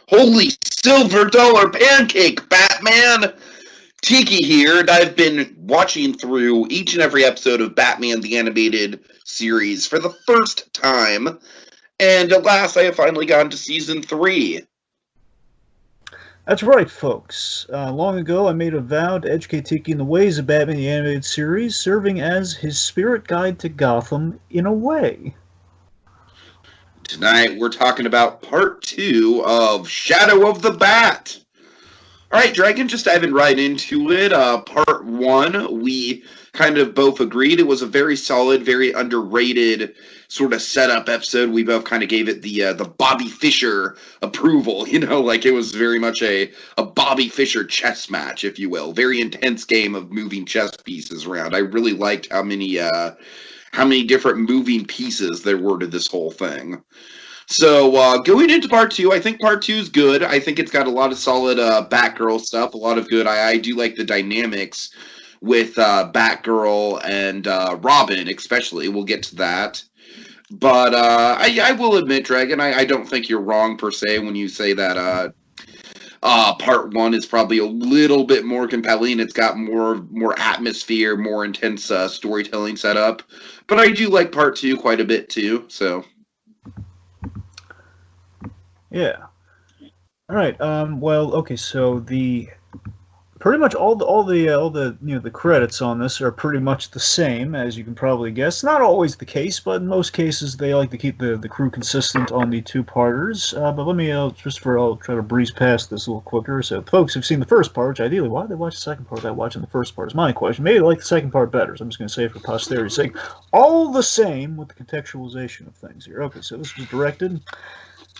Holy silver dollar pancake, Batman! Tiki here, and I've been watching through each and every episode of Batman the Animated Series for the first time, and at last I have finally gotten to Season 3. That's right, folks. Long ago, I made a vow to educate Tiki in the ways of Batman the Animated Series, serving as his spirit guide to Gotham in a way. Tonight we're talking about Part 2 of Shadow of the Bat. Alright, Dragon, just diving right into it. Part 1, we kind of both agreed it was a very solid, very underrated sort of setup episode. We both kind of gave it the Bobby Fischer approval, like it was very much a Bobby Fischer chess match, if you will. Very intense game of moving chess pieces around. I really liked how many different moving pieces there were to this whole thing. So, going into Part 2, I think Part 2 is good. I think it's got a lot of solid Batgirl stuff, a lot of good. I do like the dynamics with Batgirl and Robin, especially. We'll get to that. But I will admit, Dragon, I don't think you're wrong, per se, when you say that Part 1 is probably a little bit more compelling. It's got more atmosphere, more intense storytelling setup. But I do like Part 2 quite a bit, too, so... Yeah. All right. Well, okay. So pretty much all the credits on this are pretty much the same, as you can probably guess. Not always the case, but in most cases they like to keep the crew consistent on the two-parters. But let me I'll try to breeze past this a little quicker. So, folks who've seen the first part, which ideally, why do they watch the second part without watching the first part? Is my question. Maybe they like the second part better. So I'm just going to say it for posterity's sake. All the same with the contextualization of things here. Okay. So this was directed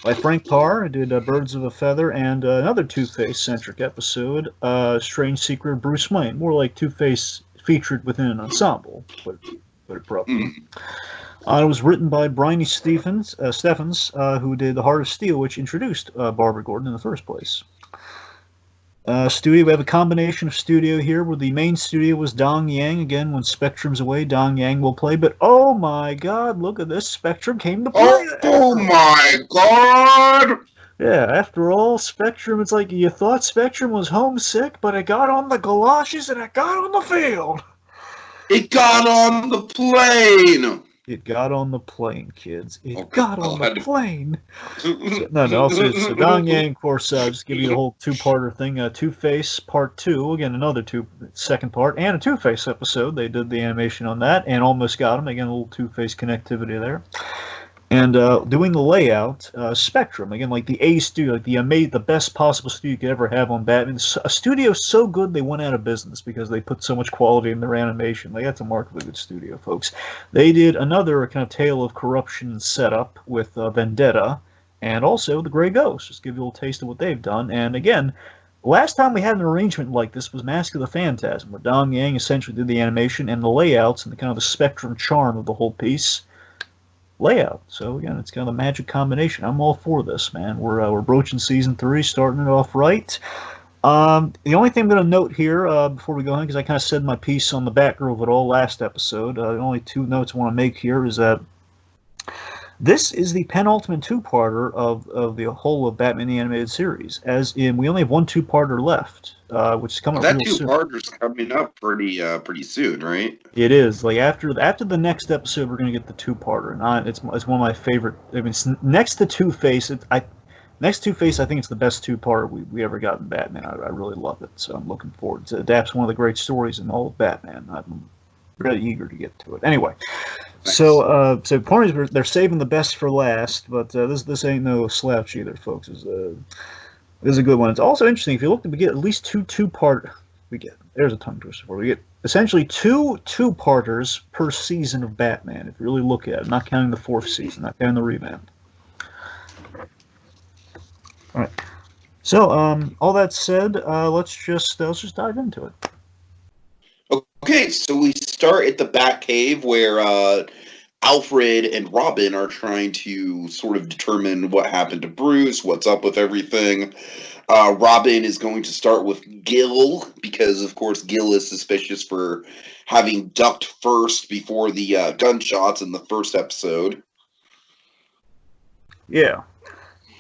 by Frank Parr, who did Birds of a Feather, and another Two-Face-centric episode, Strange Secret of Bruce Wayne. More like Two-Face featured within an ensemble, put it properly. It was written by Bryony Stephens, who did The Heart of Steel, which introduced Barbara Gordon in the first place. Studio, we have a combination of studio here, where the main studio was Dong Yang. Again, when Spectrum's away, Dong Yang will play. But oh my God, look at this! Spectrum came to play. Oh my God! Yeah, after all, Spectrum. It's like you thought Spectrum was homesick, but it got on the galoshes and it got on the field. It got on the plane. It got on the plane, kids. It got on the plane. No, so Dong Yang, of course, just give you the whole two-parter thing. Two-Face Part 2, again, another second part, and a Two-Face episode. They did the animation on that, and almost got him. Again, a little Two-Face connectivity there. And doing the layout, Spectrum, again, like the A studio, like the best possible studio you could ever have on Batman. A studio so good they went out of business because they put so much quality in their animation. That's a markedly good studio, folks. They did another kind of tale of corruption setup with Vendetta, and also The Grey Ghost. Just give you a little taste of what they've done. And again, last time we had an arrangement like this was Mask of the Phantasm, where Dong Yang essentially did the animation and the layouts and the kind of the Spectrum charm of the whole piece. Layout. So again, it's kind of a magic combination. I'm all for this, man. We're broaching season 3, starting it off right. The only thing I'm going to note here before we go on, because I kind of said my piece on the Batgirl of it all last episode. The only two notes I want to make here is that this is the penultimate two-parter of the whole of Batman the Animated Series. As in, we only have one two-parter left, which is coming up real soon. That two-parter's coming up pretty soon, right? It is. Like after the next episode, we're going to get the two-parter, and it's one of my favorite. I mean, it's next to Two-Face. Next Two-Face, I think it's the best two-parter we ever got in Batman. I really love it, so I'm looking forward to it. It adapts one of the great stories in all of Batman. I'm really eager to get to it. Anyway. Nice. So part of they're saving the best for last, but this ain't no slouch either, folks. This is a good one. It's also interesting if you look, we get at least two-part. There's a tongue twister for. We get essentially two-parters per season of Batman. If you really look at it, not counting the fourth season, not counting the revamp. All right. So all that said, let's just dive into it. Okay, so we start at the Batcave where Alfred and Robin are trying to sort of determine what happened to Bruce, what's up with everything. Robin is going to start with Gil, because, of course, Gil is suspicious for having ducked first before the gunshots in the first episode. Yeah.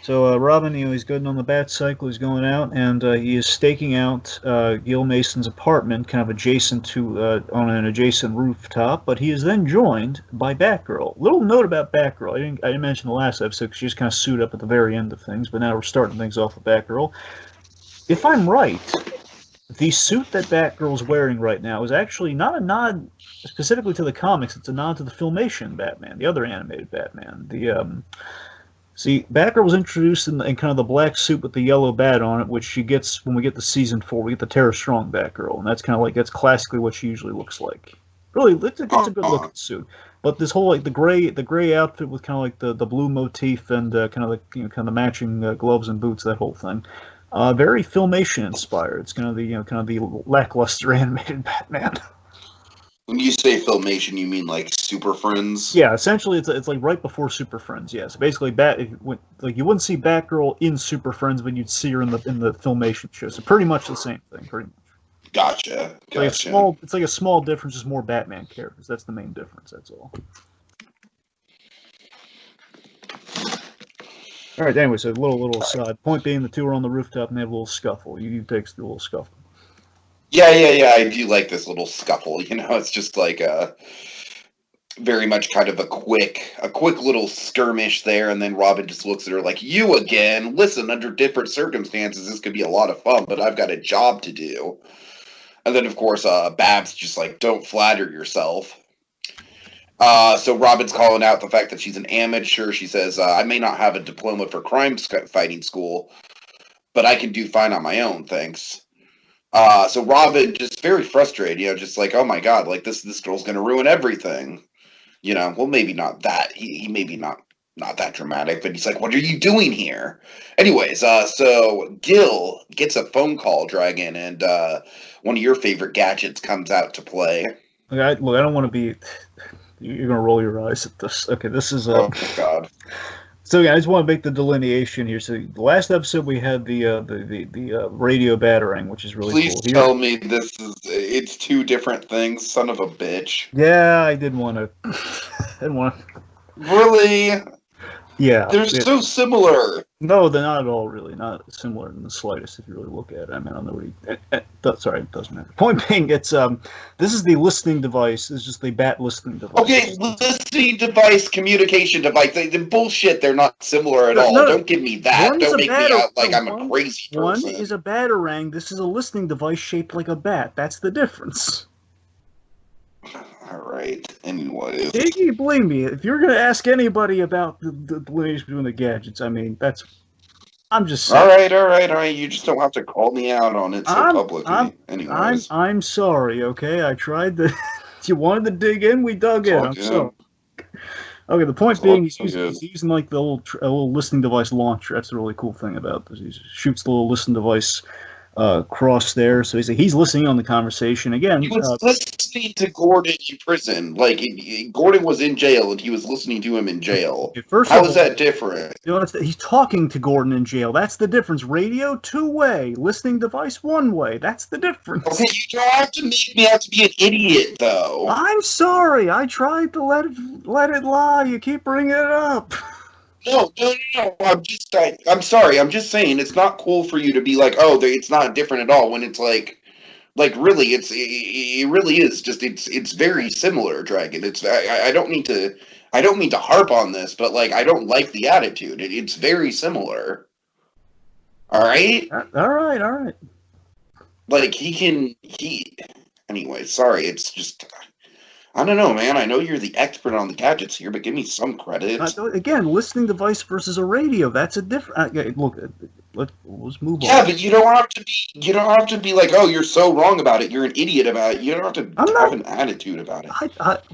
So Robin, he's getting on the bat cycle. He's going out, and he is staking out Gil Mason's apartment, kind of adjacent to on an adjacent rooftop. But he is then joined by Batgirl. Little note about Batgirl. I didn't mention the last episode because she's kind of suited up at the very end of things. But now we're starting things off with Batgirl. If I'm right, the suit that Batgirl's wearing right now is actually not a nod specifically to the comics. It's a nod to the Filmation Batman, the other animated Batman. See, Batgirl was introduced in kind of the black suit with the yellow bat on it, which she gets when we get to season 4. We get the Terra Strong Batgirl, and that's kind of like that's classically what she usually looks like. Really, it's a good looking suit. But this whole like the gray outfit with kind of like the blue motif and kind of like kind of matching gloves and boots, that whole thing, very Filmation inspired. It's kind of the kind of the lackluster animated Batman. When you say Filmation, you mean like Super Friends? Yeah, essentially, it's like right before Super Friends. Yeah, so basically, you wouldn't see Batgirl in Super Friends, but you'd see her in the Filmation show. So pretty much the same thing, pretty much. Gotcha. It's like a small difference, just more Batman characters. That's the main difference. That's all. All right. Anyway, so a little aside. Point being, the two are on the rooftop and they have a little scuffle. You take the little scuffle. Yeah, I do like this little scuffle, it's just like very much kind of a quick little skirmish there, and then Robin just looks at her like, you again? Listen, under different circumstances, this could be a lot of fun, but I've got a job to do. And then, of course, Babs just like, don't flatter yourself. So Robin's calling out the fact that she's an amateur. She says, I may not have a diploma for crime fighting school, but I can do fine on my own, thanks. So Robin just very frustrated, just like, oh my god, like this girl's gonna ruin everything. Well, maybe not that. He maybe not that dramatic, but he's like, what are you doing here? Anyways, so Gil gets a phone call, Dragon, and one of your favorite gadgets comes out to play. Look, I don't want to be. You're gonna roll your eyes at this. Okay, this is. Oh my god. So yeah, I just want to make the delineation here. So the last episode we had the radio batarang, which is really Please cool. Please tell me it's two different things, son of a bitch. Yeah, I didn't want to. Really? Yeah. They're so similar. No, they're not at all, really. Not similar in the slightest, if you really look at it. I mean, I don't know what sorry, it doesn't matter. Point being, it's this is the listening device. It's just the bat listening device. Okay, listening device, communication device. They're bullshit. They're not similar at all. No, don't give me that. Don't make me out like I'm a crazy person. One is a batarang. This is a listening device shaped like a bat. That's the difference. All right. Anyways, believe me, if you're going to ask anybody about the delineation between the gadgets, I mean, I'm just saying. All right. You just don't have to call me out on it so publicly. Anyways, I'm sorry. Okay, I tried to. You wanted to dig in, we dug in. I'm sorry. Okay, the point being, he's using like the little listening device launcher. That's the really cool thing about this. He shoots the little listening device cross there, so he's listening on the conversation again. He was listening to Gordon in prison. Like Gordon was in jail, and he was listening to him in jail. How is that different? He's talking to Gordon in jail. That's the difference. Radio 2-way, listening device 1-way. That's the difference. Okay, you don't have to make me out to be an idiot, though. I'm sorry. I tried to let it lie. You keep bringing it up. No. I'm sorry. I'm just saying it's not cool for you to be like, oh, it's not different at all. When it's like really, it really is. Just it's very similar, Dragon. I don't mean to harp on this, but like I don't like the attitude. It's very similar. All right. All right. Like Anyway, sorry. It's just. I don't know, man. I know you're the expert on the gadgets here, but give me some credit. Again, listening device versus a radio. That's a different. Look, let's move on. Yeah, but you don't have to be like, oh, you're so wrong about it. You're an idiot about it. You don't have to have an attitude about it.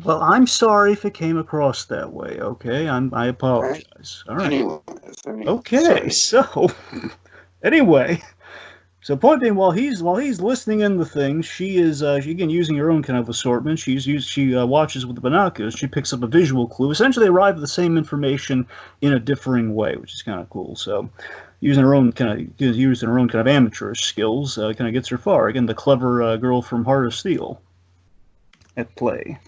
Well, I'm sorry if it came across that way. Okay, I apologize. All right. Anyways, okay, so anyway. So point being, while he's listening in the thing, she is again using her own kind of assortment. She watches with the binoculars. She picks up a visual clue. Essentially, they arrive at the same information in a differing way, which is kind of cool. So, using her own kind of amateurish skills, kind of gets her far. Again, the clever girl from Heart of Steel at play.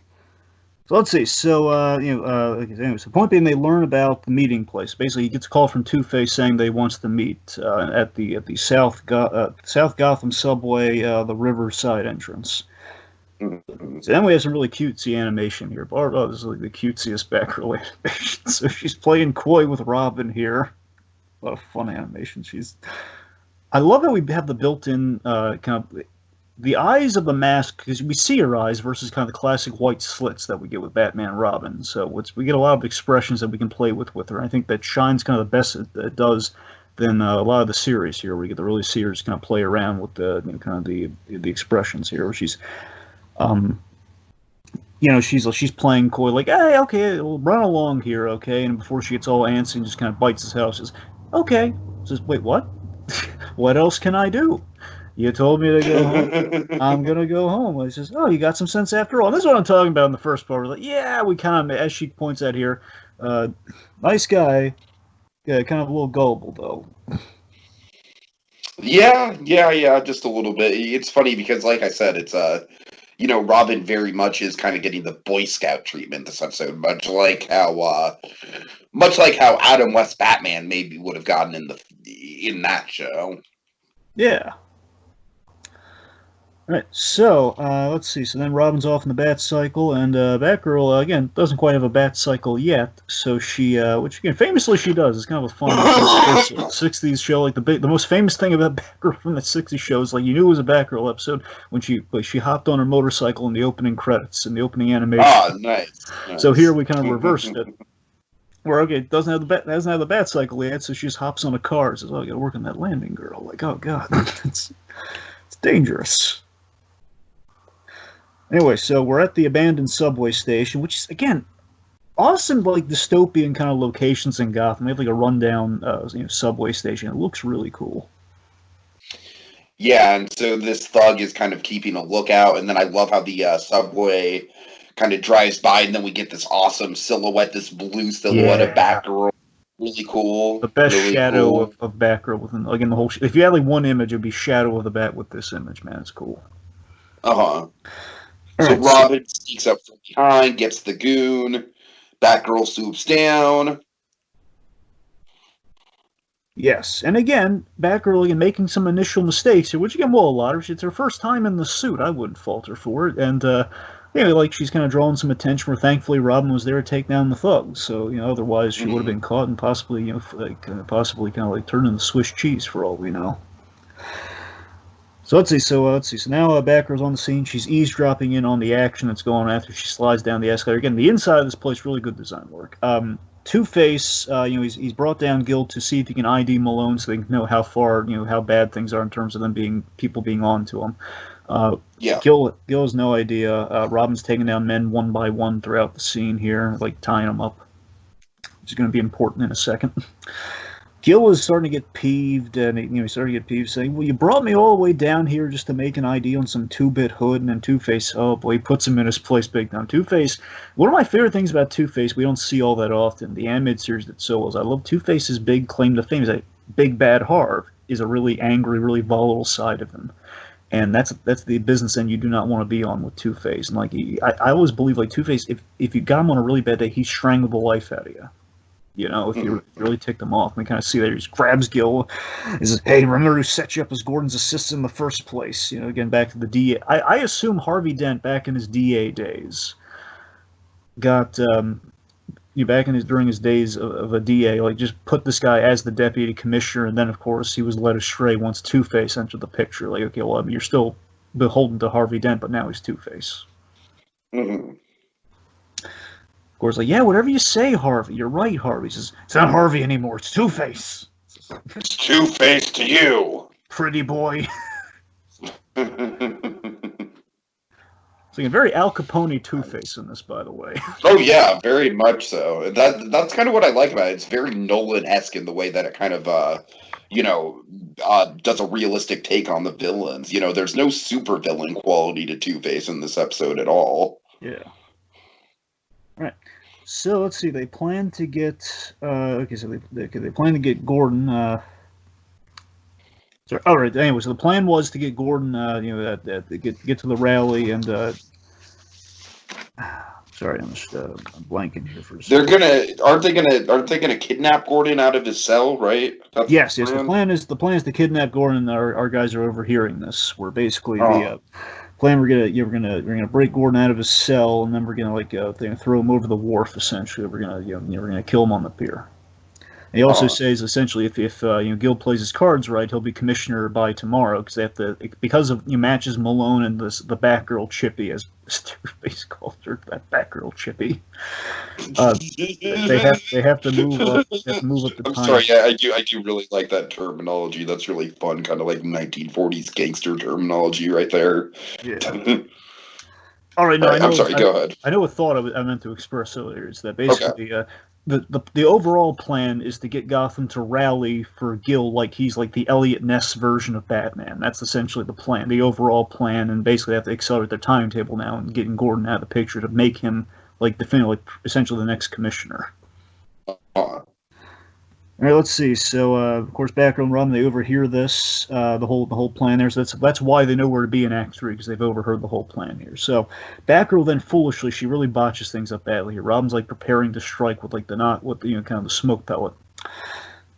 So let's see. So anyway, so point being, they learn about the meeting place. Basically, he gets a call from Two-Face saying they wants to meet at the South Gotham subway, the Riverside entrance. Mhm. So then we have some really cutesy animation here. Oh, this is like the cutesiest Batgirl animation. So she's playing coy with Robin here. A lot of fun animation. I love that we have the built-in kind of the eyes of the mask, because we see her eyes versus kind of the classic white slits that we get with Batman and Robin. So we get a lot of expressions that we can play with her. I think that shines kind of the best it does than a lot of the series here, where you get to really see her just kind of play around with the kind of the expressions here, where she's she's playing coy, like, hey, okay, we'll run along here, okay, and before she gets all antsy and just kind of bites his house, says, okay, says, wait, what? What else can I do? You told me to go home. I'm gonna go home. He says, oh, you got some sense after all. And this is what I'm talking about in the first part. We're like, yeah, we kind of, as she points out here, nice guy, kind of a little gullible though. Yeah, just a little bit. It's funny because, like I said, it's Robin very much is kind of getting the Boy Scout treatment this episode, much like how Adam West Batman maybe would have gotten in that show. Yeah. All right, so let's see. So then Robin's off in the Bat Cycle, and Batgirl again doesn't quite have a Bat Cycle yet. So she, which again famously she does. It's kind of a fun '60s show. Like the most famous thing about Batgirl from the '60s shows, like you knew it was a Batgirl episode when she hopped on her motorcycle in the opening credits in the opening animation. Oh, nice. So here we kind of reversed it. Where okay, it doesn't have the Bat Cycle yet, so she just hops on a car and says, "Oh, I got to work on that landing, girl." Like, oh god, it's dangerous. Anyway, so we're at the abandoned subway station, which is, again, awesome, like, dystopian kind of locations in Gotham. We have, like, a rundown subway station. It looks really cool. Yeah, and so this thug is kind of keeping a lookout, and then I love how the subway kind of drives by, and then we get this awesome silhouette, this blue silhouette of Batgirl. Really cool. The best really shadow cool. of Batgirl within, like, in the whole... If you had, like, one image, it would be Shadow of the Bat with this image, man. It's cool. Uh-huh. So Robin sneaks up from behind, gets the goon. Batgirl swoops down. Yes, and again, Batgirl again making some initial mistakes here, which again, well, a lot of it's her first time in the suit. I wouldn't fault her for it, and like she's kind of drawing some attention. Where thankfully Robin was there to take down the thugs. So otherwise she would have been caught and possibly possibly kind of like turned into Swiss cheese for all we know. So let's see. So now Batgirl's on the scene. She's eavesdropping in on the action that's going on after she slides down the escalator. Again, the inside of this place, really good design work. Two-Face, he's brought down Gil to see if he can ID Malone so they can know how far, how bad things are in terms of them people being on to him. Gil has no idea. Robin's taking down men one by one throughout the scene here, like tying them up, which is going to be important in a second. Gil is starting to get peeved, and he's starting to get peeved, saying, well, you brought me all the way down here just to make an ID on some 2-bit hood, and then Two-Face, oh boy, he puts him in his place big time. Two-Face, one of my favorite things about Two-Face, we don't see all that often, the animated series that so well, I love Two-Face's big claim to fame, is that Big Bad Harv is a really angry, really volatile side of him. And that's the business end you do not want to be on with Two-Face. And like I always believe, like, Two-Face, if you got him on a really bad day, he strangled the life out of you. If you really ticked him off. We kind of see that he just grabs Gil. He says, hey, remember who set you up as Gordon's assistant in the first place? Again, back to the DA. I assume Harvey Dent, back in his DA days, got, during his days of a DA, like, just put this guy as the deputy commissioner, and then, of course, he was led astray once Two-Face entered the picture. Like, okay, well, I mean, you're still beholden to Harvey Dent, but now he's Two-Face. Mm-hmm. Gordon's like, yeah, whatever you say, Harvey. You're right, Harvey. He says, it's not Harvey anymore. It's Two-Face. It's Two-Face to you. Pretty boy. So very Al Capone Two-Face in this, by the way. Oh, yeah, very much so. That's kind of what I like about it. It's very Nolan-esque in the way that it kind of, does a realistic take on the villains. There's no super villain quality to Two-Face in this episode at all. Yeah. All right. So let's see. They plan to get. They plan to get Gordon. Sorry. All right. Anyway, so the plan was to get Gordon. Get to the rally and Sorry, I'm just I'm blanking here for a They're second. aren't they gonna kidnap Gordon out of his cell, right? That's Yes, the yes. The plan is to kidnap Gordon. And our guys are overhearing this. We're basically Oh, plan. We're gonna break Gordon out of his cell, and then we're gonna throw him over the wharf. Essentially, we're gonna kill him on the pier. And he also oh. says essentially if Gil plays his cards right, he'll be commissioner by tomorrow because they have to because of matches Malone and the Batgirl Chippy as Two-Face called her, that Batgirl Chippy. They have to move up. They have to move up the I'm time. sorry, yeah, I do really like that terminology. That's really fun, kind of like 1940s gangster terminology right there. Yeah. All right, no, Right, I'm sorry, go ahead. I know a thought I meant to express earlier is that basically the overall plan is to get Gotham to rally for Gil like he's like the Elliot Ness version of Batman. That's essentially the plan, the overall plan, and basically they have to accelerate their timetable now and getting Gordon out of the picture to make him like essentially the next commissioner. All right, let's see. So, of course, Batgirl and Robin, they overhear this, the whole plan there. So that's why they know where to be in Act 3, because they've overheard the whole plan here. So, Batgirl then foolishly, she really botches things up badly here. Robin's like preparing to strike with like kind of the smoke pellet,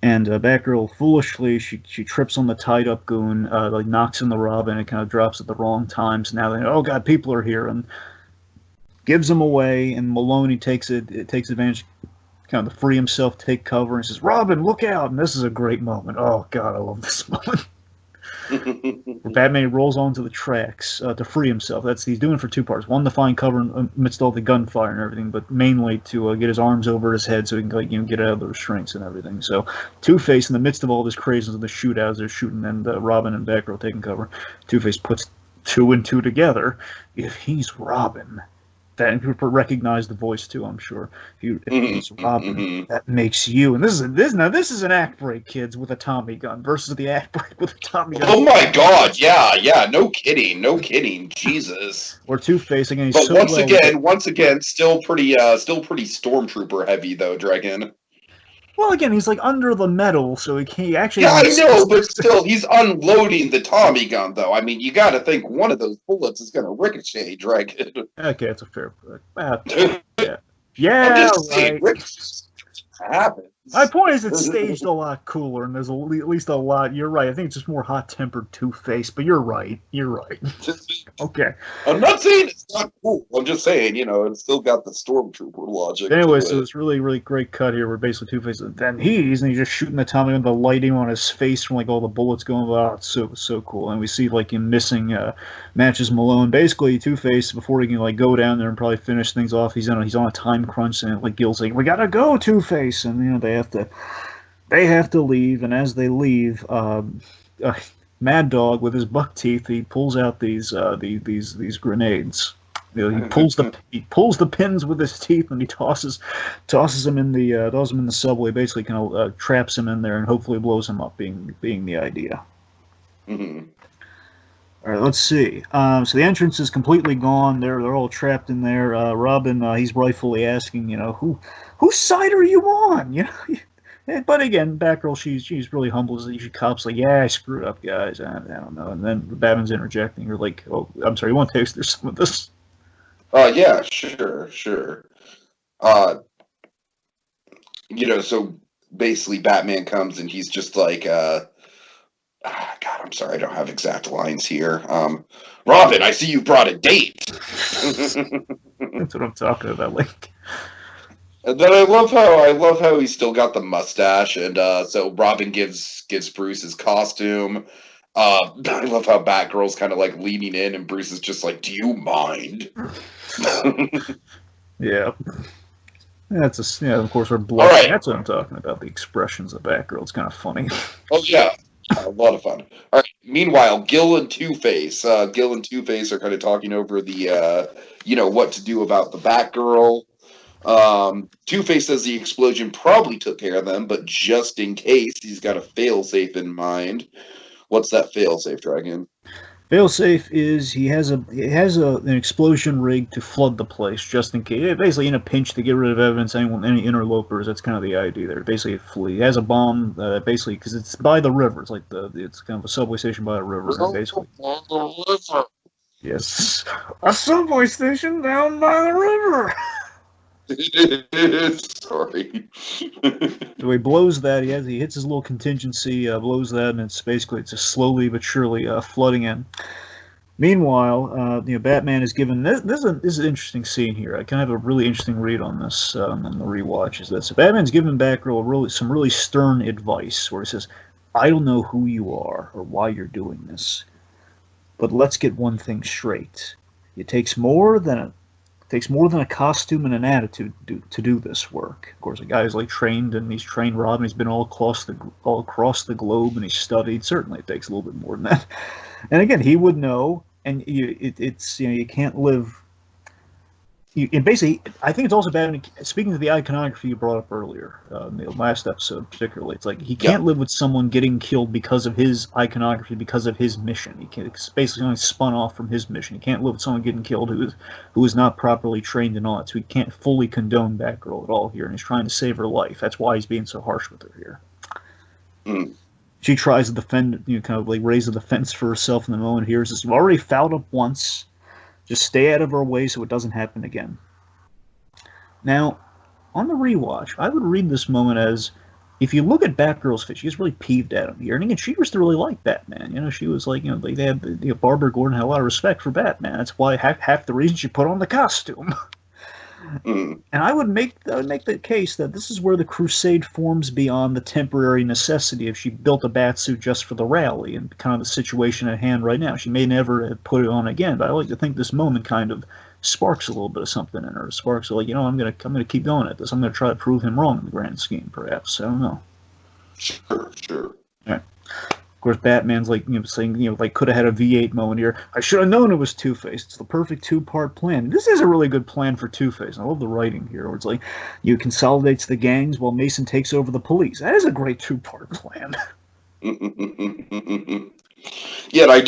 and Batgirl foolishly she trips on the tied up goon, like knocks in the Robin, and kind of drops at the wrong time. So now they, oh god, people are here, and gives him away, and Maloney takes advantage. Kind of to free himself, take cover, and says, "Robin, look out!" And this is a great moment. Oh God, I love this moment. Batman rolls onto the tracks to free himself. He's doing it for two parts: one, to find cover amidst all the gunfire and everything, but mainly to get his arms over his head so he can get out of the restraints and everything. So Two-Face, in the midst of all this craziness of the shootout, as they're shooting, and Robin and Batgirl taking cover, Two-Face puts two and two together. If he's Robin. That people recognize the voice too, I'm sure. If it's Robin, that makes you. And this is an act break, kids, with a Tommy gun versus the act break with a Tommy gun. Oh my God! Yeah, no kidding, Jesus. Or Two-Face again. But once again, still pretty stormtrooper heavy though, Dragon. Well, again, he's like under the metal, so he actually. Yeah, I know, but still, he's unloading the Tommy gun, though. I mean, you got to think one of those bullets is going to ricochet, Dragon. Okay, that's a fair point. Yeah, I'm just saying, ricochets happens. My point is, it's staged a lot cooler, and there's at least a lot. You're right. I think it's just more hot-tempered Two-Face, but you're right. Okay. I'm not saying it's not cool. I'm just saying, it's still got the stormtrooper logic. Anyway, so it's really, really great cut here where basically Two-Face, then he's just shooting the Tommy with the lighting on his face from like all the bullets going. Oh, it's so cool. And we see like him missing matches Malone. Basically, Two-Face, before he can like go down there and probably finish things off, he's on a time crunch, and like Gil's like, "We gotta go, Two-Face," and they have to leave. And as they leave, Mad Dog with his buck teeth, he pulls out these grenades. He pulls the pins with his teeth, and he tosses them in the subway. Basically, kind of traps him in there and hopefully blows him up. Being the idea. Mm-hmm. All right, let's see. So the entrance is completely gone. They're all trapped in there. Robin, he's rightfully asking, whose side are you on? But again, Batgirl, she's really humble. She cops like, yeah, I screwed up, guys. I don't know. And then Batman's interjecting. You're like, oh, I'm sorry. You want to taste some of this? Yeah, sure. So basically, Batman comes and he's just like, God, I'm sorry, I don't have exact lines here. Robin, I see you brought a date. That's what I'm talking about, like. And then I love how he's still got the mustache, and so Robin gives Bruce his costume. I love how Batgirl's kind of like leaning in, and Bruce is just like, "Do you mind?" Yeah. Of course we're blushing. Right. That's what I'm talking about. The expressions of Batgirl. It's kind of funny. Oh yeah, a lot of fun. All right. Meanwhile, Gil and Two-Face are kind of talking over the what to do about the Batgirl. Two-Face says the explosion probably took care of them, but just in case, he's got a fail-safe in mind. What's that fail-safe, Dragon? Fail-safe is he has an explosion rig to flood the place just in case. Basically, in a pinch to get rid of evidence, any interlopers. That's kind of the idea there. Basically, he has a bomb. Basically, because it's by the river. It's like it's kind of a subway station by a river. And basically, Yes. A subway station down by the river. Sorry. So he blows that. He hits his little contingency, blows that, and it's just slowly but surely flooding in. Meanwhile, Batman is given this is an interesting scene here. I kind of have a really interesting read on this on the rewatch. Is that so? Batman's giving Batgirl some really stern advice, where he says, "I don't know who you are or why you're doing this, but let's get one thing straight. It takes more than a costume and an attitude to do this work. Of course, a guy who's trained, and he's trained Robin. He's been all across the globe, and he's studied. Certainly, it takes a little bit more than that. And again, he would know. And you can't live. And basically, I think it's also bad. Speaking of the iconography you brought up earlier, in the last episode particularly, it's he can't live with someone getting killed because of his iconography, because of his mission. It's basically only spun off from his mission. He can't live with someone getting killed who is not properly trained and all that. So he can't fully condone Batgirl at all here, and he's trying to save her life. That's why he's being so harsh with her here. Mm. She tries to defend, raise the defense for herself in the moment here. Says, "You've already fouled up once. Just stay out of our way so it doesn't happen again." Now, on the rewatch, I would read this moment as, if you look at Batgirl's face, she's really peeved at him here. And again, she used to really like Batman. She was they had, Barbara Gordon had a lot of respect for Batman. That's why half the reason she put on the costume. And I would make the case that this is where the crusade forms beyond the temporary necessity if she built a batsuit just for the rally and kind of the situation at hand right now. She may never have put it on again, but I like to think this moment kind of sparks a little bit of something in her. Sparks I'm gonna keep going at this. I'm gonna try to prove him wrong in the grand scheme, perhaps. I don't know. Sure. All right. Of course, Batman's saying, could have had a V8 moment here. I should have known it was Two-Face. It's the perfect two-part plan. This is a really good plan for Two-Face. I love the writing here, where it's you consolidates the gangs while Mason takes over the police. That is a great two-part plan. Yeah, I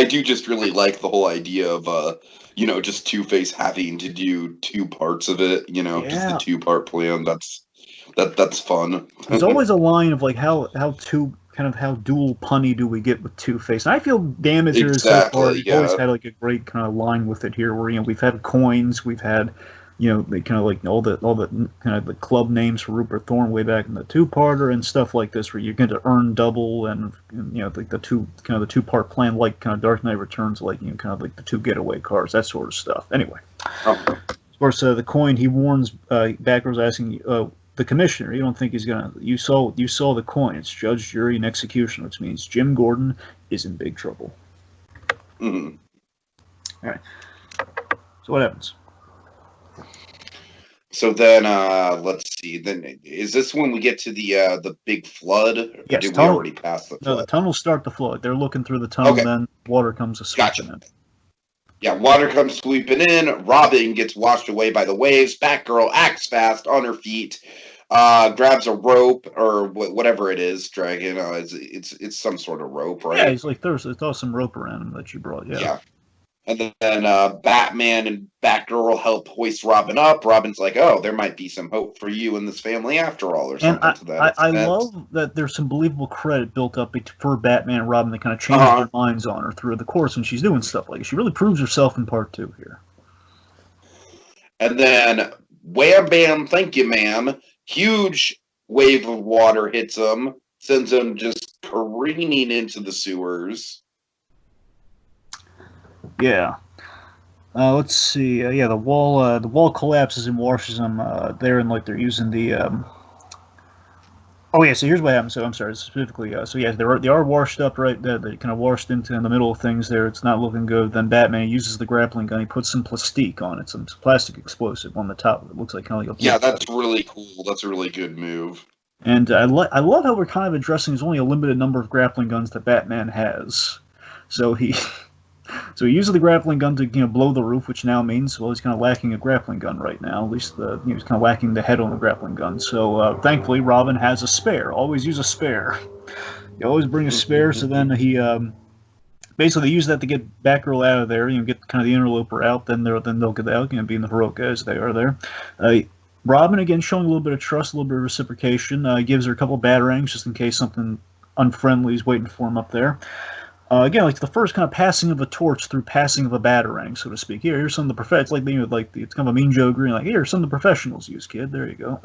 do just really like the whole idea of just Two-Face having to do two parts of it. Just the two-part plan. That's fun. There's always a line of how dual punny do we get with Two-Face? And I feel Damager so far always had a great kind of line with it here, where we've had coins, we've had they kind of all the kind of the club names for Rupert Thorne way back in the two-parter and stuff like this, where you're going to earn double and the two-part plan, kind of Dark Knight Returns, kind of the two getaway cars, that sort of stuff. Anyway, of course, the coin, he warns Batgirl's asking. The commissioner, you don't think he's gonna? You saw the coin. It's judge, jury, and execution, which means Jim Gordon is in big trouble. Mm-hmm. All right. So what happens? So then, let's see. Then is this when we get to the big flood? Yes. Did we already pass the flood? No, the tunnels start the flood. They're looking through the tunnel, then water comes sweeping in. Yeah, water comes sweeping in. Robin gets washed away by the waves. Batgirl acts fast on her feet, grabs a rope or whatever it is. Dragon, it's some sort of rope, right? Yeah, he's there's some rope around him that you brought. Yeah. And then Batman and Batgirl help hoist Robin up. Robin's like, "Oh, there might be some hope for you and this family after all," or something to that extent. I love that there's some believable credit built up for Batman and Robin that kind of change their minds on her through the course when she's doing stuff like this. She really proves herself in part 2 here. And then, wham bam, thank you, ma'am. Huge wave of water hits him, sends him just careening into the sewers. Yeah. Let's see. The wall collapses and washes them there, and they're using the. Oh yeah. So here's what happens. So I'm sorry specifically. They are washed up, right? They kind of washed into in the middle of things there. It's not looking good. Then Batman uses the grappling gun. He puts some plastique on it, some plastic explosive on the top. It looks like kind of like that's really cool. That's a really good move. And I love how we're kind of addressing there's only a limited number of grappling guns that Batman has. So he uses the grappling gun to blow the roof, which now means he's kind of lacking a grappling gun right now. At least he's kind of lacking the head on the grappling gun. So thankfully, Robin has a spare. Always use a spare. You always bring a spare. So then he basically use that to get Batgirl out of there. Get kind of the interloper out. Then they'll get out. Being the heroic guys they are there. Robin again showing a little bit of trust, a little bit of reciprocation. Gives her a couple batarangs just in case something unfriendly is waiting for him up there. Again, like the first kind of passing of a torch through passing of a batarang, so to speak. Here's some of the it's like it's kind of a mean Joe Green. Like, here's some of the professionals use, kid. There you go.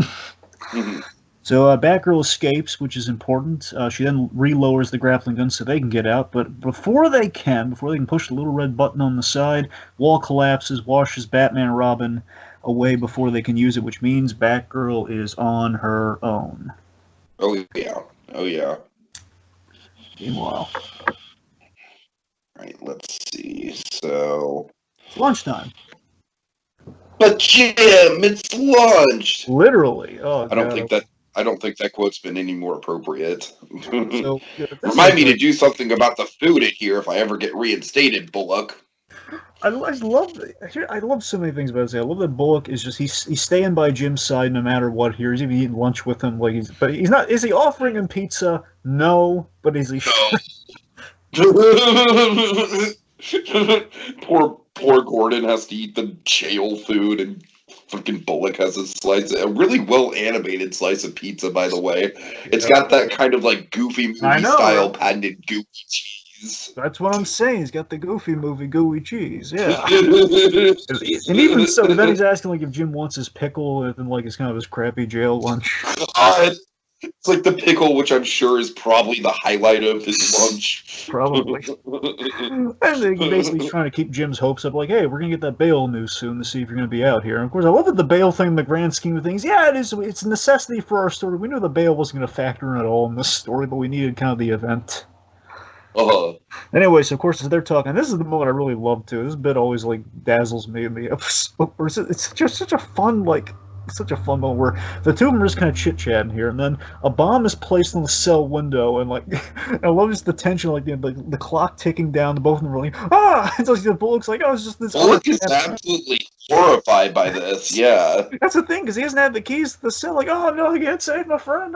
So Batgirl escapes, which is important. She then relowers the grappling gun so they can get out. But before they can push the little red button on the side, wall collapses, washes Batman and Robin away before they can use it, which means Batgirl is on her own. Oh yeah. Meanwhile. Right, let's see. So It's lunchtime. But Jim, it's lunch. Literally. Oh, I don't think that quote's been any more appropriate. So, Remind me to do something about the food in here if I ever get reinstated, Bullock. I love so many things about this. I love that Bullock is just he's staying by Jim's side no matter what. Here, he's even eating lunch with him. But he's not. Is he offering him pizza? No, but is he? Poor Gordon has to eat the jail food, and freaking Bullock has a really well animated slice of pizza. By the way, it's got that kind of like Goofy movie style patented gooey cheese. That's what I'm saying. He's got the Goofy movie gooey cheese. Yeah. And even so, then he's asking like if Jim wants his pickle, and like it's kind of his crappy jail lunch. God. It's like the pickle, which I'm sure is probably the highlight of his lunch. Probably. And they're basically trying to keep Jim's hopes up, like, hey, we're going to get that bail news soon to see if you're going to be out here. And of course, I love that the bail thing in the grand scheme of things. Yeah, it's a necessity for our story. We knew the bail wasn't going to factor in at all in this story, but we needed kind of the event. Anyway, so of course, as they're talking, this is the moment I really love too. This bit always like dazzles me in the episode. It's just such a fun moment where the two of them are just kind of chit-chatting here, and then a bomb is placed on the cell window, and like I love just the tension, like the clock ticking down, both of them are like, it's like the Bullock's like, it's just this. Bullock is absolutely horrified by this. Yeah, that's the thing, because he doesn't have the keys to the cell. Like, oh no, I can't save my friend.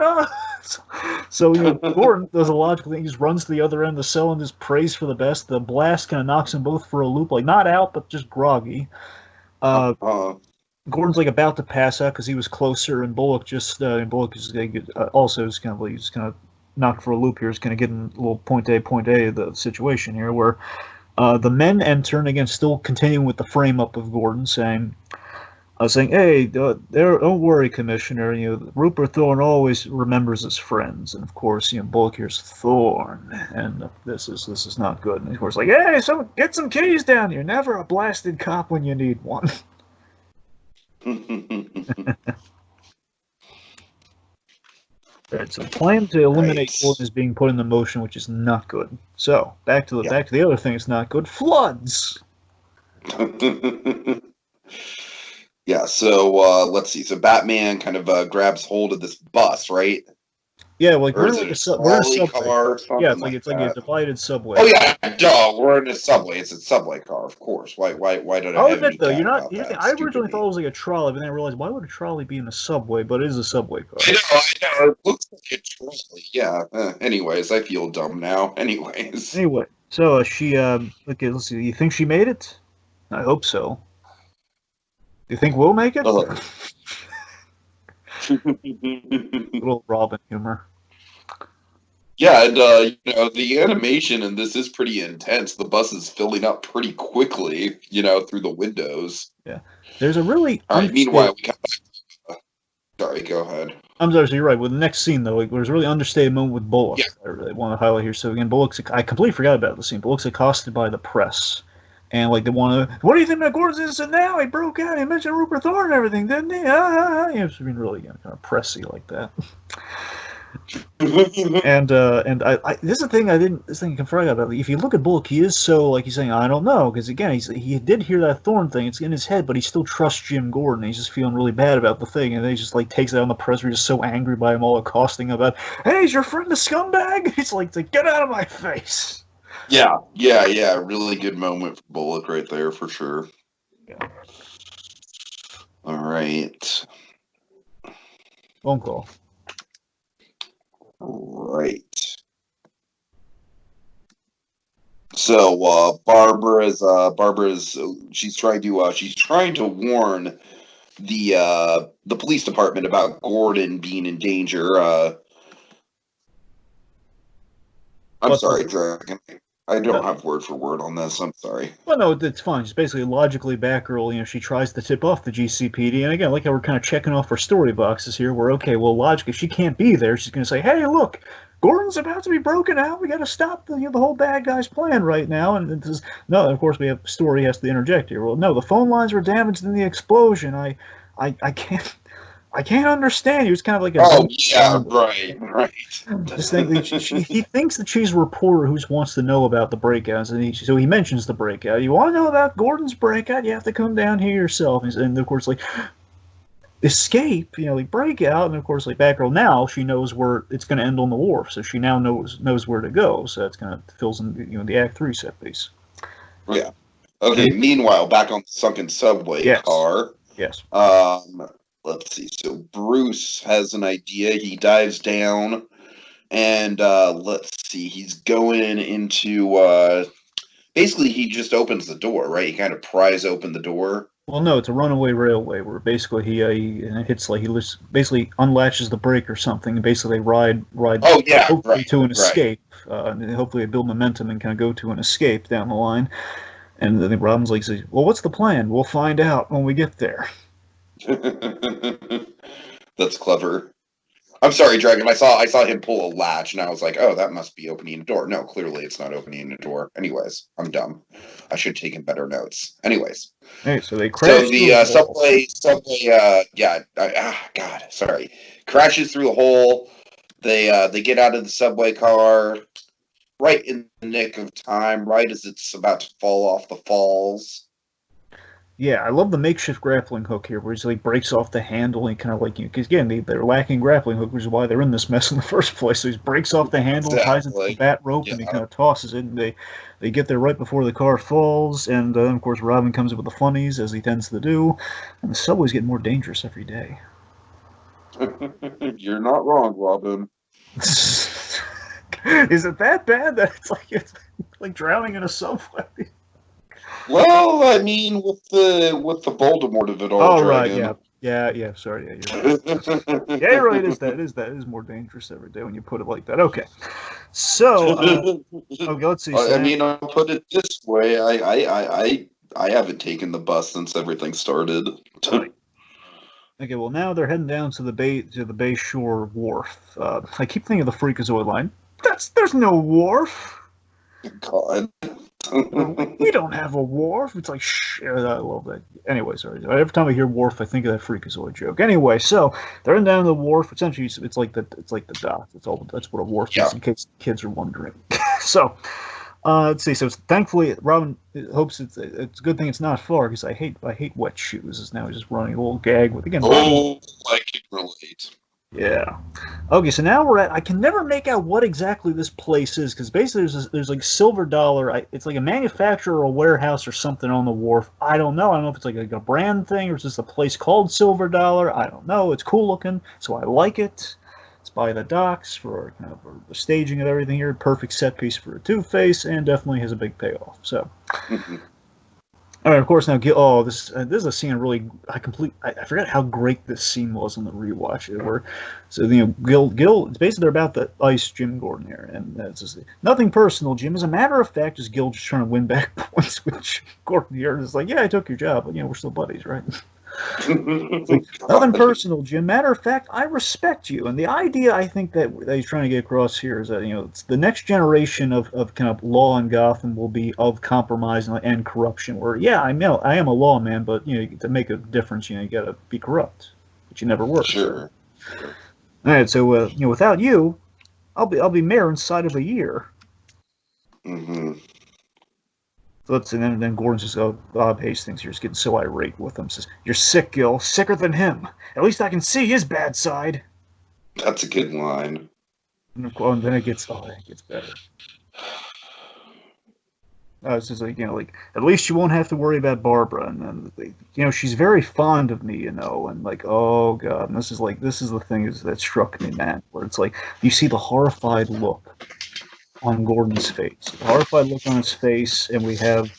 So Gordon does a logical thing. He just runs to the other end of the cell and just prays for the best. The blast kind of knocks them both for a loop, like not out, but just groggy. Gordon's like about to pass out because he was closer, and Bullock is also just kind of knocked for a loop here. He's kind of getting a little point A of the situation here, where the men enter, and again still continuing with the frame up of Gordon, saying, "Hey, don't worry, Commissioner. Rupert Thorne always remembers his friends." And of course, Bullock hears Thorne, and this is not good. And of course, like, "Hey, so get some keys down here. Never a blasted cop when you need one." Right, so plan to eliminate Gordon is being put into motion, which is not good. So back to the other thing that's not good: floods. Yeah. So let's see. So Batman kind of grabs hold of this bus, right? Yeah, like we're in a subway car. Yeah, it's like a divided subway. Oh yeah, duh. We're in a subway. It's a subway car, of course. Why did I? I'll admit though, I originally thought it was like a trolley, but then I realized why would a trolley be in a subway? But it is a subway car. I know. It looks like a trolley. Yeah. Anyways, I feel dumb now. Anyway, so she okay. Let's see. You think she made it? I hope so. Do you think we'll make it? Little Robin humor. Yeah, and the animation in this is pretty intense. The bus is filling up pretty quickly, through the windows. Yeah, there's a really. All right. Meanwhile, we come back. Sorry, go ahead. I'm sorry. So you're right. With the next scene though, there's a really understated moment with Bullock. Yeah. I really want to highlight here. So again, I completely forgot about the scene. Bullock's accosted by the press. And like they want to, what do you think about Gordon's innocent now? He broke out. He mentioned Rupert Thorne and everything, didn't he? It's been really kind of pressy like that. and this is the thing I forgot about. If you look at Bullock, he is so like he's saying I don't know, because again he did hear that Thorne thing. It's in his head, but he still trusts Jim Gordon. He's just feeling really bad about the thing, and then he just like takes it out on the press. He's just so angry by him all accosting about, hey, is your friend a scumbag? He's like get out of my face. Yeah. Really good moment for Bullock right there, for sure. Yeah. All right. Phone call. Right. So Barbara's she's trying to warn the police department about Gordon being in danger. I'm sorry, Dragon. I don't have word for word on this. I'm sorry. Well, no, it's fine. It's basically logically Batgirl. She tries to tip off the GCPD, and again, like how we're kind of checking off our story boxes here. We're okay. Well, logically, she can't be there. She's going to say, "Hey, look, Gordon's about to be broken out. We got to stop the whole bad guy's plan right now." And this, no, of course, we have story has to interject here. Well, no, the phone lines were damaged in the explosion. I can't. I can't understand. He was kind of like a. Oh yeah, right. Just think that he thinks that she's a reporter who wants to know about the breakouts, and so he mentions the breakout. You want to know about Gordon's breakout? You have to come down here yourself. And of course, like escape, like breakout, and of course, like Batgirl now she knows where it's going to end on the wharf, so she now knows where to go. So that's kind of fills in the Act 3 set piece. Yeah. Okay. Meanwhile, back on the sunken subway car. Yes. Let's see. So Bruce has an idea. He dives down, and let's see. He's going into. Basically, he just opens the door, right? He kind of pries open the door. Well, no, it's a runaway railway where basically he hits he basically unlatches the brake or something, and basically they ride. Oh yeah, hopefully to an escape. And hopefully they build momentum and kind of go to an escape down the line. And then Robin's like, "Well, what's the plan? We'll find out when we get there." That's clever. I'm sorry, Dragon. I saw him pull a latch, and I was like, "Oh, that must be opening a door." No, clearly it's not opening a door. Anyways, I'm dumb. I should have taken better notes. Anyways, hey, so they crash. So the subway. God, sorry. Crashes through the hole. They get out of the subway car right in the nick of time, right as it's about to fall off the falls. Yeah, I love the makeshift grappling hook here, where he breaks off the handle and kind of because again they're lacking grappling hook, which is why they're in this mess in the first place. So he breaks off the handle, ties it to the bat rope, and he kind of tosses it. And they get there right before the car falls, and of course Robin comes in with the funnies as he tends to do, and the subway's getting more dangerous every day. You're not wrong, Robin. Is it that bad that it's like drowning in a subway? Well, I mean, with the Voldemort of it all. Oh, Dragon. Right, yeah. Sorry, you're right. Yeah, you're right. That is more dangerous every day when you put it like that. Okay, so okay, let's see. I mean, I'll put it this way: I haven't taken the bus since everything started. Okay, well now they're heading down to the Bay Shore wharf. I keep thinking of the Freakazoid line. There's no wharf. God. We don't have a wharf. It's like, shh. I love that. Anyway, sorry. Every time I hear wharf, I think of that Freakazoid joke. Anyway, so they're down the wharf. Essentially, it's like the dock. That's what a wharf is, in case kids are wondering. So, let's see. So thankfully, Robin hopes it's a good thing it's not far, because I hate wet shoes. Now he's just running a little gag with again. Oh, I can relate. Yeah. Okay, so now I can never make out what exactly this place is, because basically there's like Silver Dollar. It's like a manufacturer or a warehouse or something on the wharf. I don't know. I don't know if it's like a brand thing or it's just a place called Silver Dollar. I don't know. It's cool looking, so I like it. It's by the docks for kind of the staging of everything here. Perfect set piece for a Two-Face, and definitely has a big payoff. So. All right, of course, now, this is a scene I forgot how great this scene was on the rewatch. Gil, it's basically they're about to ice Jim Gordon here, and it's just, nothing personal, Jim. As a matter of fact, is Gil just trying to win back points with Jim Gordon here. It's like, yeah, I took your job, but, we're still buddies, right? Nothing personal, Jim. Matter of fact, I respect you. And the idea I think that he's trying to get across here is that it's the next generation of kind of law in Gotham will be of compromise and corruption. Where I am a lawman, but to make a difference, you got to be corrupt, but you never were. Sure. All right, so without you, I'll be mayor inside of a year. Mm-hmm. And then Gordon says, Bob Hastings here's getting so irate with him. Says, "You're sick, Gil. Sicker than him. At least I can see his bad side." That's a good line. And then it gets better. It's just like, at least you won't have to worry about Barbara. And then, she's very fond of me, and like, oh God. And this is the thing that struck me, man, where it's like, you see the horrified look on Gordon's face. The horrified look on his face, and we have,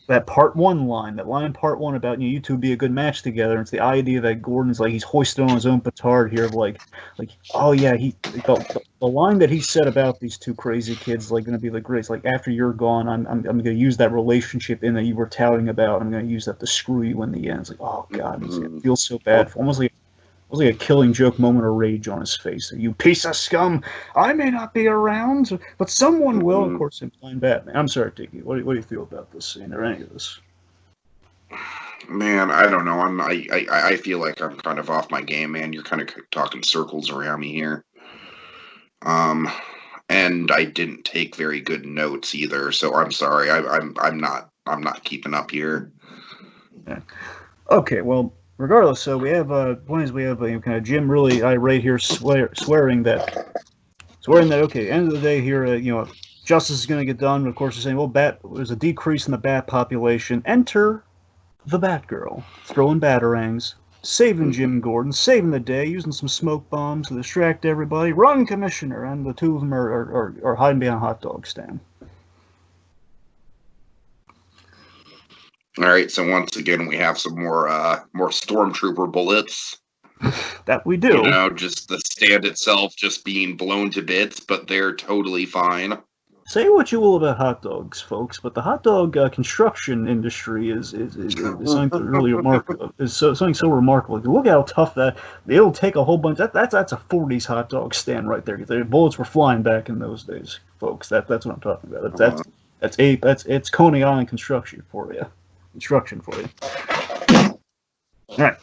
that part one line, that line in part one about you two be a good match together. And it's the idea that Gordon's like he's hoisted on his own petard here of like oh yeah the line that he said about these two crazy kids like going to be the greatest. Like after you're gone, I'm going to use that relationship in that you were touting about. I'm going to use that to screw you in the end. It's like oh god, it feels so bad. Almost like a killing joke moment of rage on his face. You piece of scum! I may not be around, but someone will. Of course, implying Batman. I'm sorry, Tiki. What do you feel about this scene or any of this? Man, I don't know. I feel like I'm kind of off my game, man. You're kind of talking circles around me here. And I didn't take very good notes either, so I'm sorry. I'm not keeping up here. Yeah. Okay, well. Regardless, so we have point is we have kind of Jim really irate here, swearing that okay, end of the day here, justice is going to get done. Of course, they're saying, well, there's a decrease in the bat population. Enter the Batgirl, throwing batarangs, saving Jim Gordon, saving the day, using some smoke bombs to distract everybody. Run, Commissioner, and the two of them are hiding behind a hot dog stand. All right, so once again, we have some more stormtrooper bullets. That we do. Just the stand itself just being blown to bits, but they're totally fine. Say what you will about hot dogs, folks, but the hot dog construction industry is something really remarkable. Is something so remarkable. Look at how tough that it'll take a whole bunch. That's a '40s hot dog stand right there. The bullets were flying back in those days, folks. That's what I'm talking about. It's Coney Island construction for you. All right.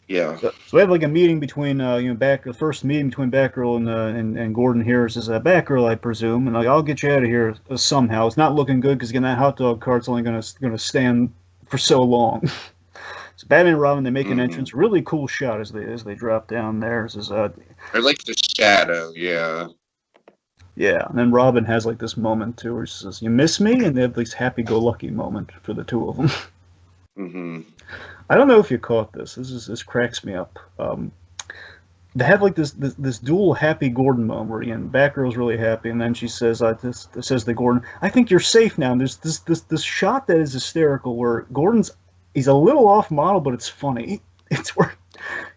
Yeah. So we have like a meeting between the first meeting between Batgirl and Gordon here. It says Batgirl, I presume, and like I'll get you out of here somehow. It's not looking good because again that hot dog cart's only gonna stand for so long. So Batman and Robin, they make an entrance. Really cool shot as they drop down there. It says, I like the shadow. Yeah. Yeah, and then Robin has like this moment too where she says, "You miss me," and they have this happy-go-lucky moment for the two of them. Mm-hmm. I don't know if you caught this. This cracks me up. They have like this dual happy Gordon moment where again Batgirl's really happy, and then she says, says to Gordon, "I think you're safe now." And there's this shot that is hysterical where he's a little off model, but it's funny. It's where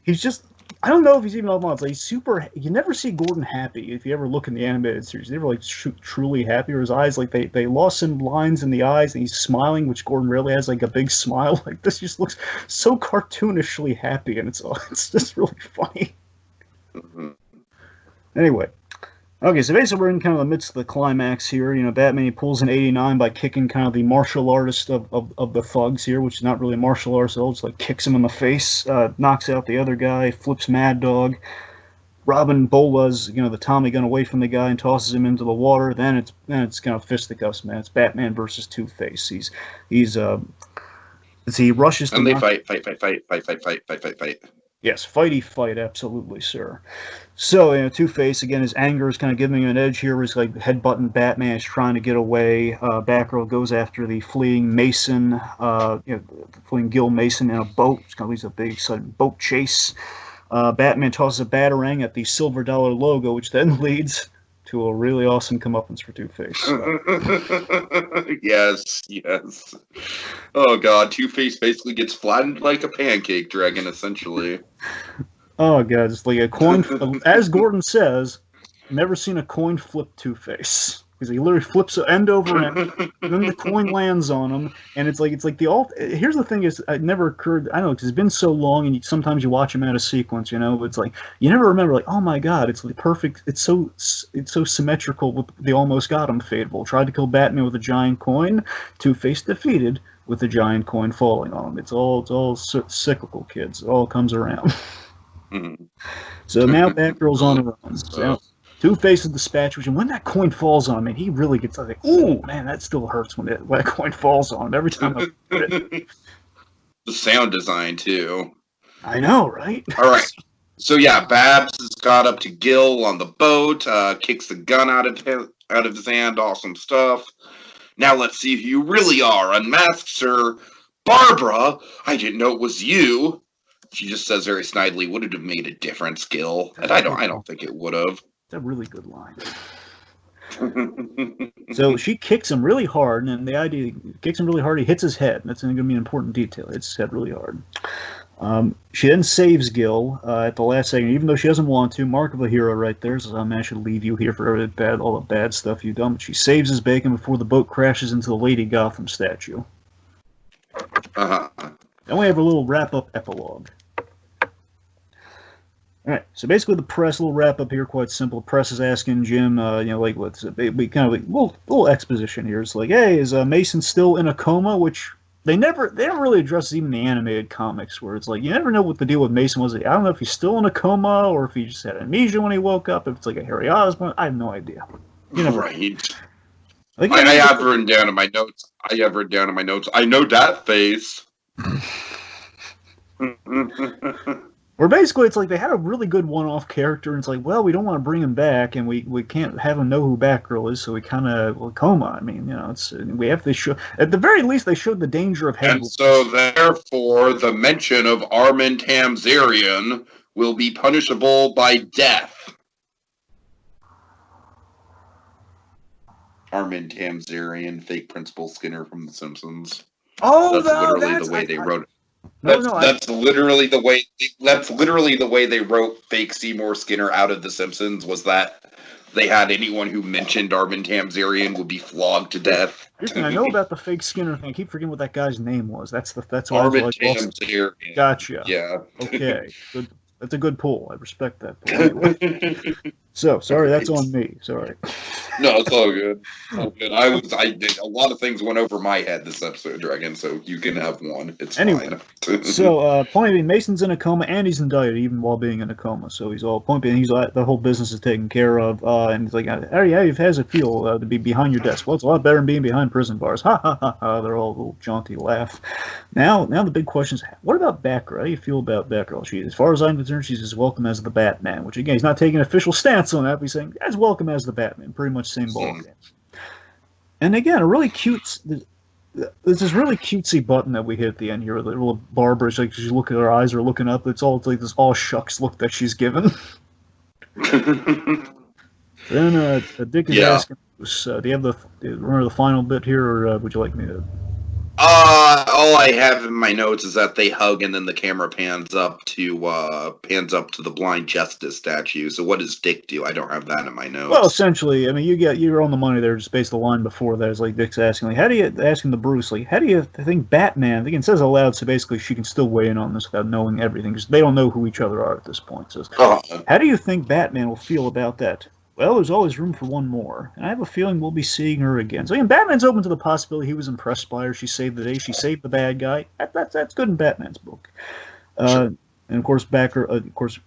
he's just. I don't know if he's even off model. It's like super. You never see Gordon happy if you ever look in the animated series. He's never like truly happy, or his eyes like they lost some lines in the eyes, and he's smiling, which Gordon rarely has like a big smile. Like this just looks so cartoonishly happy, and it's just really funny. Mm-hmm. Anyway, okay, so basically we're in kind of the midst of the climax here. Batman he pulls an 89 by kicking kind of the martial artist of the thugs here, which is not really a martial artist at all. Just like kicks him in the face, knocks out the other guy, flips Mad Dog. Robin bolas the Tommy gun away from the guy and tosses him into the water. Then it's kind of fisticuffs, man. It's Batman versus Two-Face. He rushes to and they fight. Yes, fight, absolutely, sir. So, Two-Face, again, his anger is kind of giving him an edge here. He's like headbutting Batman. He's trying to get away. Batgirl goes after the fleeing Mason, fleeing Gil Mason in a boat. It's going to lead to a big, sudden boat chase. Batman tosses a batarang at the $silver logo, which then leads to a really awesome comeuppance for Two-Face. Yes. Oh god, Two-Face basically gets flattened like a pancake dragon, essentially. Oh god, it's like a coin. As Gordon says, never seen a coin flip Two-Face. Because he literally flips end over end, and then the coin lands on him, and it's like the Here's the thing: is it never occurred. I don't know because it's been so long, and sometimes you watch him out of sequence. But it's like you never remember. Like, oh my god, it's the perfect. It's so symmetrical with the almost got him Fable. Tried to kill Batman with a giant coin. Two-Face defeated with a giant coin falling on him. It's all cyclical, kids. It all comes around. So now Batgirl's on her own. So, Two-Face's dispatch, and when that coin falls on him, he really gets like, "Ooh, man, that still hurts when that coin falls on him every time." The sound design too. I know, right? All right, so yeah, Babs has got up to Gil on the boat, kicks the gun out of his hand. Awesome stuff. Now let's see who you really are, unmasked, sir. Barbara, I didn't know it was you. She just says very snidely, "Would it have made a difference, Gil?" And I don't think it would have. It's a really good line. So she kicks him really hard, and the idea kicks him really hard. He hits his head. That's going to be an important detail. Hits his head really hard. She then saves Gil at the last second, even though she doesn't want to. Mark of a hero right there. Says, "Man, I should leave you here for all the bad stuff you've done." But she saves his bacon before the boat crashes into the Lady Gotham statue. Then we have a little wrap-up epilogue. All right, so basically the press, a little wrap-up here, quite simple. The press is asking Jim, what's we kind of little exposition here. It's like, hey, is Mason still in a coma? Which they don't really address even the animated comics, where it's like you never know what the deal with Mason was. I don't know if he's still in a coma or if he just had amnesia when he woke up. If it's like a Harry Osborn, I have no idea. Right. I have written down in my notes. I know that face. Or basically, it's like they had a really good one-off character, and it's like, well, we don't want to bring him back, and we can't have him know who Batgirl is, so we kind of coma. I mean, we have to show at the very least they showed the danger of having. And so, therefore, the mention of Armin Tamzarian will be punishable by death. Armin Tamzarian, fake Principal Skinner from The Simpsons. Oh, that's literally the way they wrote it. That's literally the way. That's literally the way they wrote fake Seymour Skinner out of The Simpsons. Was that they had anyone who mentioned Armin Tamzarian would be flogged to death. I know about the fake Skinner thing. I keep forgetting what that guy's name was. That's Armin Tamzarian. Gotcha. Yeah. Okay. Good. That's a good pull. I respect that pull. Anyway. So sorry, that's on me. Sorry. No, it's all good. It's all good. I did a lot of things went over my head this episode, Dragon. So you can have one. It's anyway, fine. So point being, Mason's in a coma and he's indicted even while being in a coma. So he's all point being, the whole business is taken care of. And he's like, how does it feel to be behind your desk? Well, it's a lot better than being behind prison bars. Ha ha ha ha. They're all a little jaunty laugh. Now the big question is, what about Batgirl? How do you feel about Batgirl? She, as far as I'm concerned, she's as welcome as the Batman. Which again, he's not taking an official stance on that. But he's saying as welcome as the Batman. Pretty much same ballgame. And again, a really cute. There's this really cutesy button that we hit at the end here. The little Barbara, like she look at her eyes are looking up. It's like this all shucks look that she's given. Then Dick is asking, do you remember the final bit here, or would you like me to? All I have in my notes is that they hug, and then the camera pans up to the blind justice statue. So what does Dick do? I don't have that in my notes. Well, essentially, I mean, you're on the money there. Just based the line before that is like Dick's asking, like, asking the Bruce, like, how do you think Batman? Again, it says aloud, so basically she can still weigh in on this without knowing everything, because they don't know who each other are at this point. Says, how do you think Batman will feel about that? Well, there's always room for one more, and I have a feeling we'll be seeing her again. So, Batman's open to the possibility he was impressed by her. She saved the day. She saved the bad guy. That's good in Batman's book. Sure. And of course,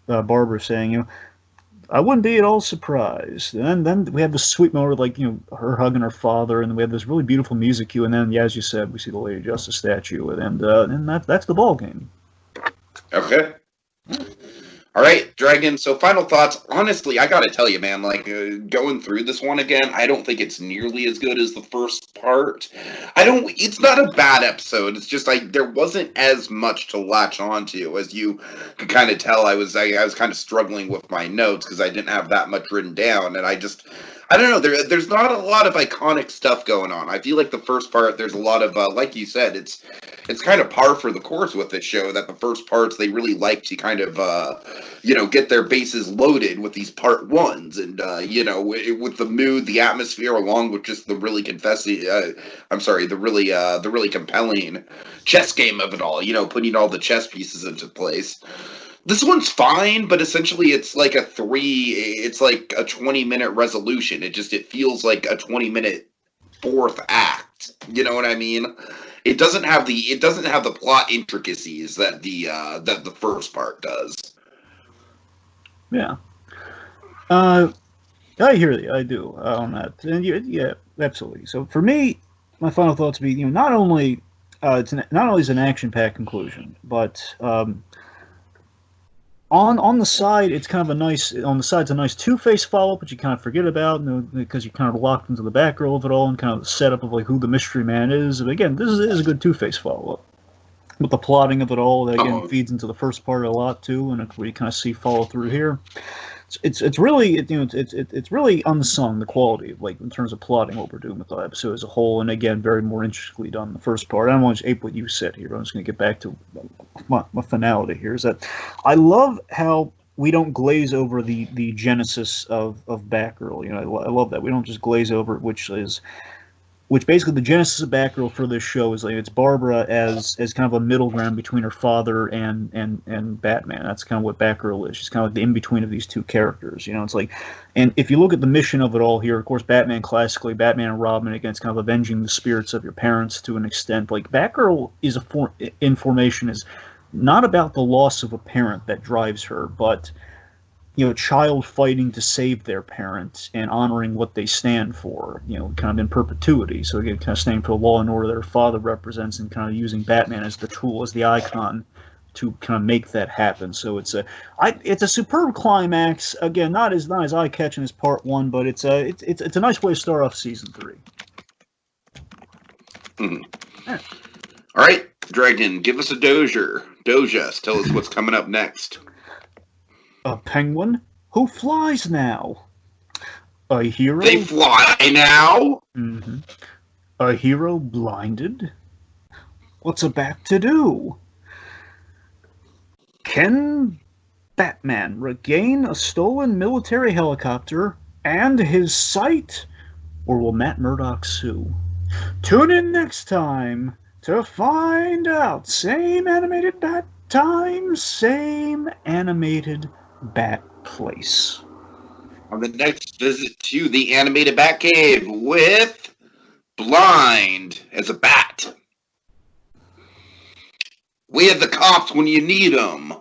Barbara saying, I wouldn't be at all surprised. And then we have this sweet moment, like her hugging her father, and then we have this really beautiful music cue. And then, as you said, we see the Lady Justice statue, and that's the ball game. Okay. All right, Dragon, so final thoughts. Honestly, I gotta tell you, man, like, going through this one again, I don't think it's nearly as good as the first part. It's not a bad episode, it's just, like, there wasn't as much to latch onto. As you could kind of tell, I was kind of struggling with my notes, because I didn't have that much written down, and I don't know, there's not a lot of iconic stuff going on. I feel like the first part, there's a lot of, like you said, it's kind of par for the course with this show, that the first parts, they really like to kind of, get their bases loaded with these part ones, and, with the mood, the atmosphere, along with just the really the really compelling chess game of it all, putting all the chess pieces into place. This one's fine, but essentially it's like a 20-minute resolution. It feels like a 20-minute fourth act. You know what I mean? It doesn't have the plot intricacies that the first part does. Yeah. I hear you. I do on that. And yeah, absolutely. So for me, my final thoughts would be, not only is an action-packed conclusion, but on the side, it's kind of a nice Two-Face follow-up, which you kind of forget about, because you're kind of locked into the Batgirl of it all, and kind of the setup of like who the mystery man is. But again, this is a good Two-Face follow-up. With the plotting of it all, that again feeds into the first part a lot too, and we kind of see follow through here. it's really it's really unsung, the quality, like in terms of plotting, what we're doing with the episode as a whole, and again very more intricately done in the first part. I don't want to ape what you said here. I'm just going to get back to my finality here. Is that I love how we don't glaze over the genesis of Batgirl. I love that we don't just glaze over it, which basically the genesis of Batgirl for this show is like it's Barbara as kind of a middle ground between her father and Batman. That's kind of what Batgirl is. She's kind of like the in between of these two characters. It's like, and if you look at the mission of it all here, of course, Batman classically, Batman and Robin against kind of avenging the spirits of your parents to an extent. Like Batgirl is in formation is not about the loss of a parent that drives her, but a child fighting to save their parents and honoring what they stand for, kind of in perpetuity. So again, kind of standing for the law and order that her father represents, and kind of using Batman as the tool, as the icon to kind of make that happen. So it's a superb climax. Again, not as eye catching as part one, but it's a nice way to start off season 3. Mm-hmm. Yeah. All right, Dragon, give us a doja. Tell us what's coming up next. A penguin who flies now. A hero. They fly now? Mm-hmm. A hero blinded. What's a bat to do? Can Batman regain a stolen military helicopter and his sight? Or will Matt Murdock sue? Tune in next time to find out. Same animated bat time, same animated Bat place. On the next visit to the animated Batcave with Blind as a bat. We have the cops when you need them.